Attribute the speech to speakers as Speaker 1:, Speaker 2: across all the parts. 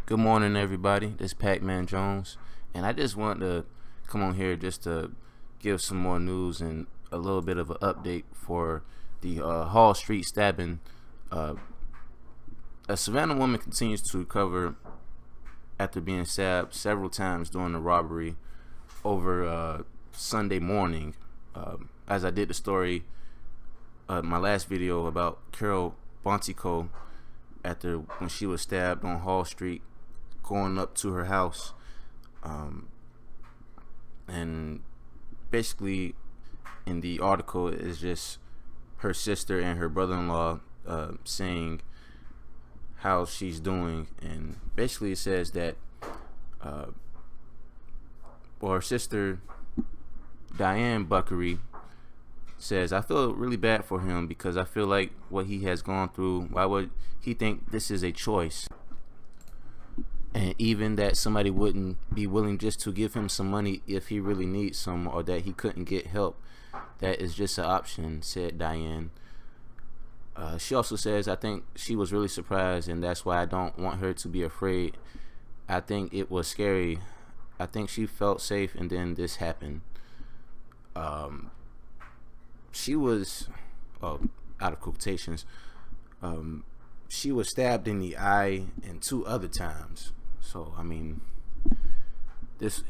Speaker 1: Good morning, everybody. This is Pac-Man Jones, and I just want to come on here just to give some more news and a little bit of an update for the Hall Street stabbing. A Savannah woman continues to recover after being stabbed several times during the robbery over Sunday morning. As I did the story, my last video about Carol Bontico when she was stabbed on Hall Street going up to her house, and basically in the article is just her sister and her brother-in-law saying how she's doing, and basically it says that her sister Diane Buckery says, "I feel really bad for him because I feel like what he has gone through, why would he think this is a choice? And even that somebody wouldn't be willing just to give him some money if he really needs some, or that he couldn't get help, that is just an option," said Diane. She also says, "I think she was really surprised, and that's why I don't want her to be afraid. I think it was scary. I think she felt safe, and then this happened." She was, out of quotations, she was stabbed in the eye and 2 other times. So I mean, this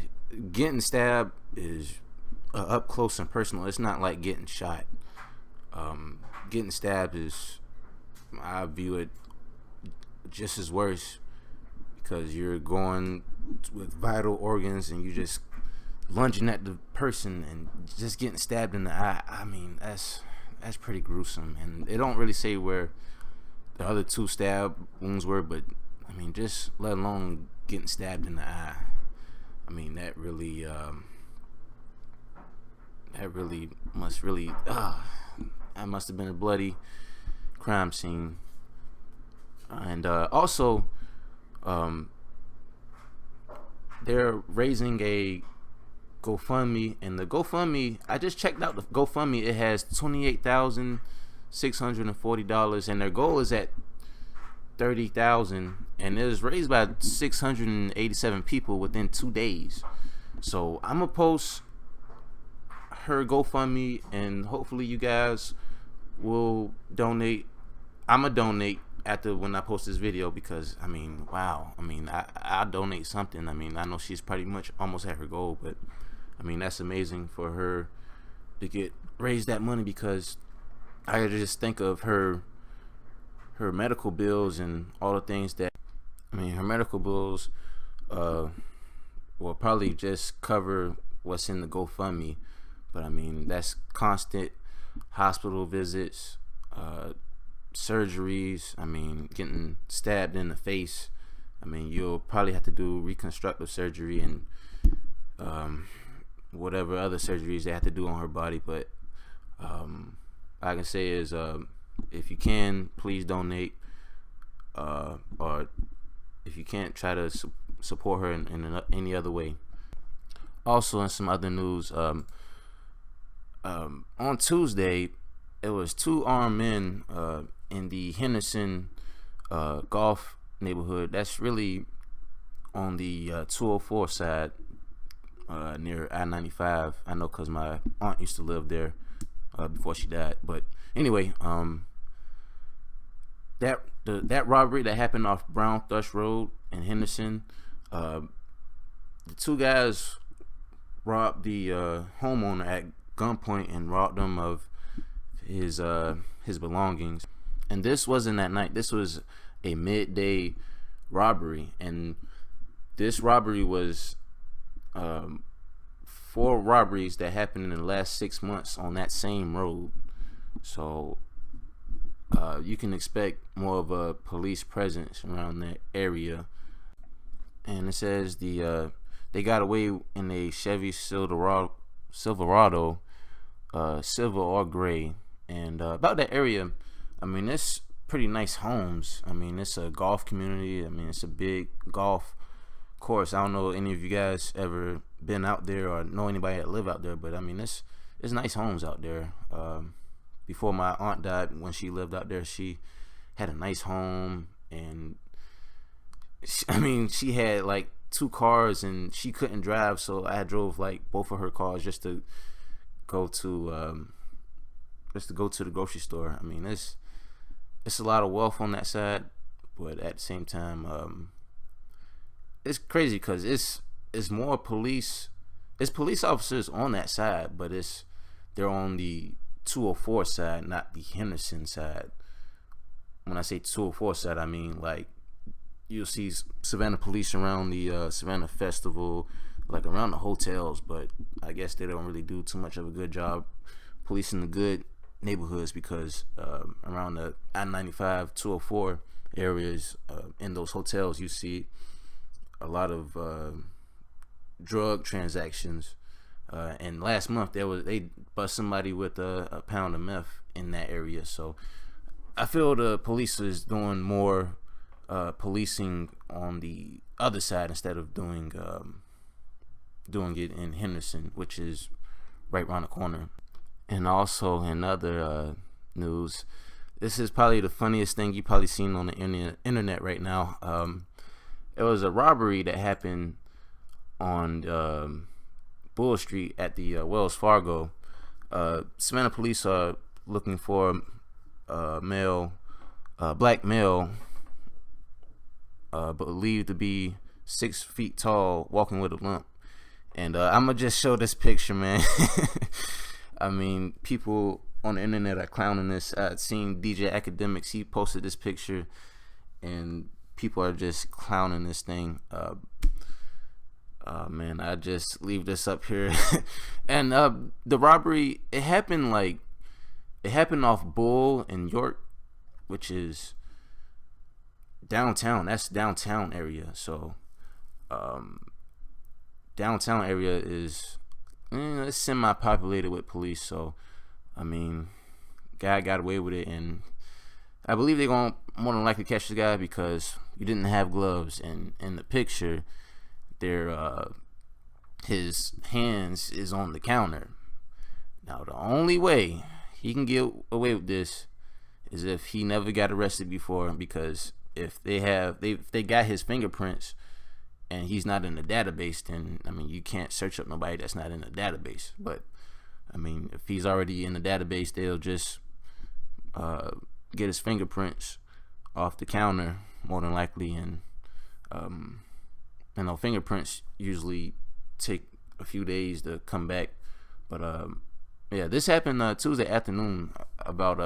Speaker 1: getting stabbed is up close and personal. It's not like getting shot. Getting stabbed is, I view it just as worse, because you're going with vital organs and you just lunging at the person and just getting stabbed in the eye. I mean, that's pretty gruesome, and they don't really say where the other 2 stab wounds were, but I mean, just let alone getting stabbed in the eye. I mean, that really must have been a bloody crime scene. And also, they're raising a GoFundMe, and the GoFundMe, I just checked out the GoFundMe. It has $28,640, and their goal is at $30,000, and it was raised by 687 people within 2 days. So I'm gonna post her GoFundMe, and hopefully you guys will donate. I'm gonna donate after when I post this video, because I mean, wow, I mean, I'll donate something. I mean, I know she's pretty much almost at her goal, but I mean, that's amazing for her to raise that money, because I just think of her medical bills and all the things that, I mean, her medical bills will probably just cover what's in the GoFundMe, but I mean, that's constant hospital visits, surgeries. I mean, getting stabbed in the face. I mean, you'll probably have to do reconstructive surgery and whatever other surgeries they have to do on her body. But all I can say is, if you can, please donate, or if you can't, try to support her in any other way. Also, in some other news, on Tuesday, it was 2 armed men in the Henderson golf neighborhood. That's really on the 204 side, near I-95. I know because my aunt used to live there before she died. But anyway, that robbery that happened off Brown Thrush Road in Henderson, the 2 guys robbed the homeowner at gunpoint and robbed him of his belongings. And this wasn't that night. This was a midday robbery, and this robbery was 4 robberies that happened in the last 6 months on that same road. So you can expect more of a police presence around that area. And it says they got away in a Chevy Silverado, silver or gray. And about that area, I mean, it's pretty nice homes. I mean, it's a golf community. I mean, it's a big golf course. I don't know any of you guys ever been out there or know anybody that live out there, but I mean, it's nice homes out there. Before my aunt died, when she lived out there, she had a nice home, and I mean, she had like two cars and she couldn't drive, so I drove like both of her cars go to just to go to the grocery store. I mean, it's a lot of wealth on that side, but at the same time, it's crazy because it's more police. It's police officers on that side, but they're on the 204 side, not the Henderson side. When I say 204 side, I mean like you'll see Savannah police around the Savannah festival, like around the hotels, but I guess they don't really do too much of a good job policing the good neighborhoods because around the I-95 204 areas in those hotels you see a lot of drug transactions, and last month they bust somebody with a pound of meth in that area. So I feel the police is doing more policing on the other side instead of doing it in Henderson, which is right around the corner. And also in other news, this is probably the funniest thing you probably seen on the internet right now. It was a robbery that happened on Bull Street at the Wells Fargo. Savannah police are looking for a black male, believed to be 6 feet tall, walking with a limp. And I'm gonna just show this picture, man. I mean, people on the internet are clowning this. I've seen DJ Academics, he posted this picture, and people are just clowning this thing. Man, I just leave this up here. And the robbery, it happened off Bull in York, which is downtown. That's downtown area. So downtown area is it's semi-populated with police. So I mean, guy got away with it, and I believe they're gonna more than likely catch the guy because you didn't have gloves. And in the picture there, his hands is on the counter. Now the only way he can get away with this is if he never got arrested before, because if they got his fingerprints and he's not in the database, then I mean you can't search up nobody that's not in the database. But I mean, if he's already in the database, they'll just get his fingerprints off the counter more than likely. And fingerprints usually take a few days to come back. But yeah, this happened Tuesday afternoon about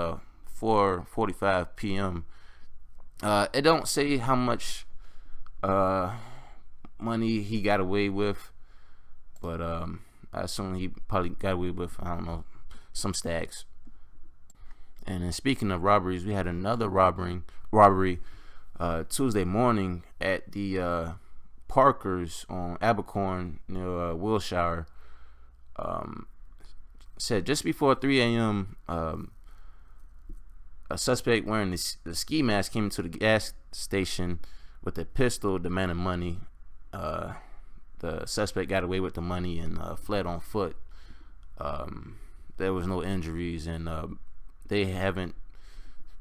Speaker 1: 4:45 p.m. It don't say how much money he got away with, but I assume he probably got away with, I don't know, some stacks. And then speaking of robberies, we had another robbery Tuesday morning at the Parkers on Abercorn near Wilshire. Said just before 3 a.m. A suspect wearing the ski mask came to the gas station with a pistol demanding money. The suspect got away with the money and fled on foot. There was no injuries, and they haven't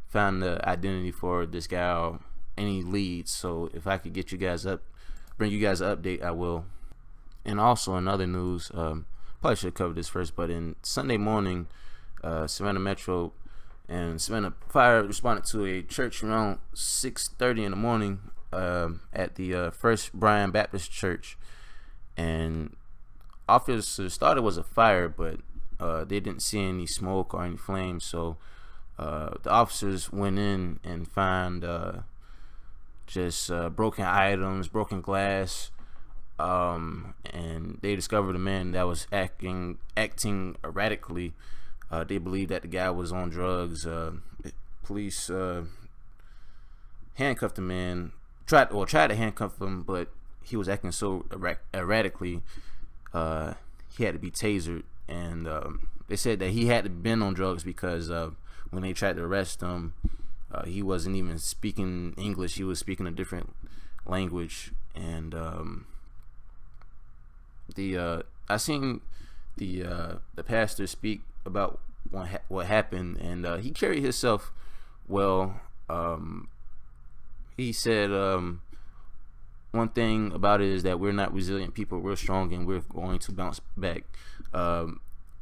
Speaker 1: found the identity for this guy or any leads. So if I could bring you guys an update, I will. And also in other news, probably should cover this first, but in Sunday morning, Savannah Metro and Savannah Fire responded to a church around 6:30 in the morning at the First Bryan Baptist Church, and officers thought it was a fire, but they didn't see any smoke or any flames. So the officers went in and found just broken items, broken glass, and they discovered a man that was acting erratically. They believe that the guy was on drugs. Police handcuffed the man, tried to handcuff him, but he was acting so erratically, he had to be tasered. And they said that he had been on drugs because when they tried to arrest him, he wasn't even speaking English. He was speaking a different language. And I seen the pastor speak about what happened, and he carried himself well. He said one thing about it is that we're not resilient people. We're strong, and we're going to bounce back.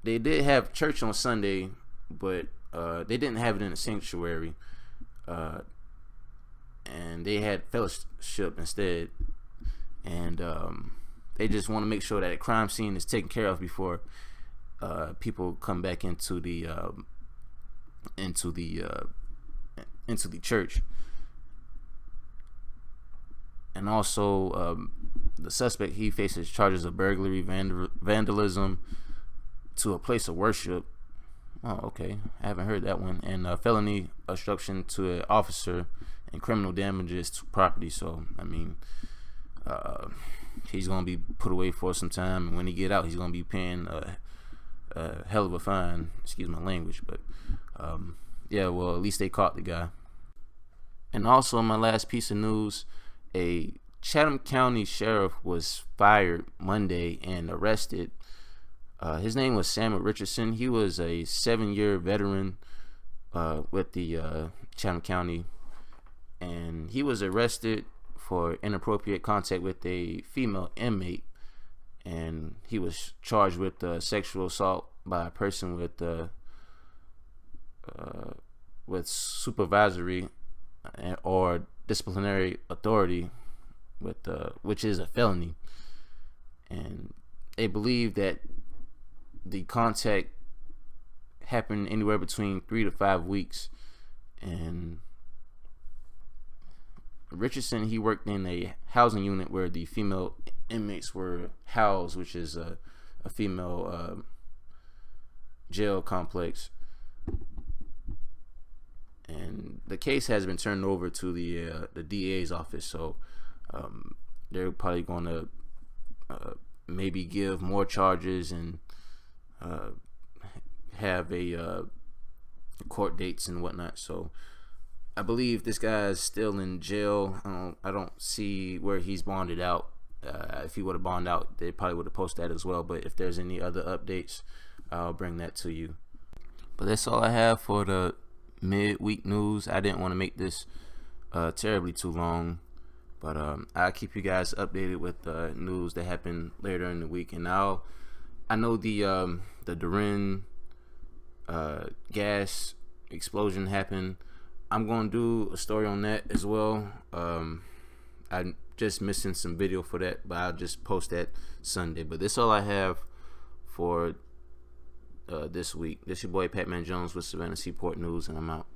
Speaker 1: They did have church on Sunday, but they didn't have it in the sanctuary, and they had fellowship instead. And they just want to make sure that the crime scene is taken care of before people come back into the church. And also, the suspect, he faces charges of burglary, vandalism to a place of worship. Oh, okay. I haven't heard that one. And felony obstruction to an officer and criminal damages to property. So, I mean, he's going to be put away for some time. And when he get out, he's going to be paying a hell of a fine. Excuse my language. But, yeah, well, at least they caught the guy. And also, my last piece of news, a Chatham County sheriff was fired Monday and arrested. His name was Samuel Richardson. He was a 7-year veteran with the Chatham County, and he was arrested for inappropriate contact with a female inmate, and he was charged with sexual assault by a person with supervisory or disciplinary authority, which is a felony. And they believe that the contact happened anywhere between 3 to 5 weeks. And Richardson, he worked in a housing unit where the female inmates were housed, which is a female jail complex. And the case has been turned over to the DA's office, so they're probably going to maybe give more charges and have a court dates and whatnot. So I believe this guy is still in jail. I don't see where he's bonded out. If he would have bonded out, they probably would have posted that as well. But if there's any other updates, I'll bring that to you. But that's all I have for the midweek news. I didn't want to make this terribly too long, but I'll keep you guys updated with news that happened later in the week. And I know the Durin gas explosion happened. I'm going to do a story on that as well. I'm just missing some video for that, but I'll just post that Sunday. But that's all I have for this week. This your boy Patman Jones with Savannah Seaport News, and I'm out.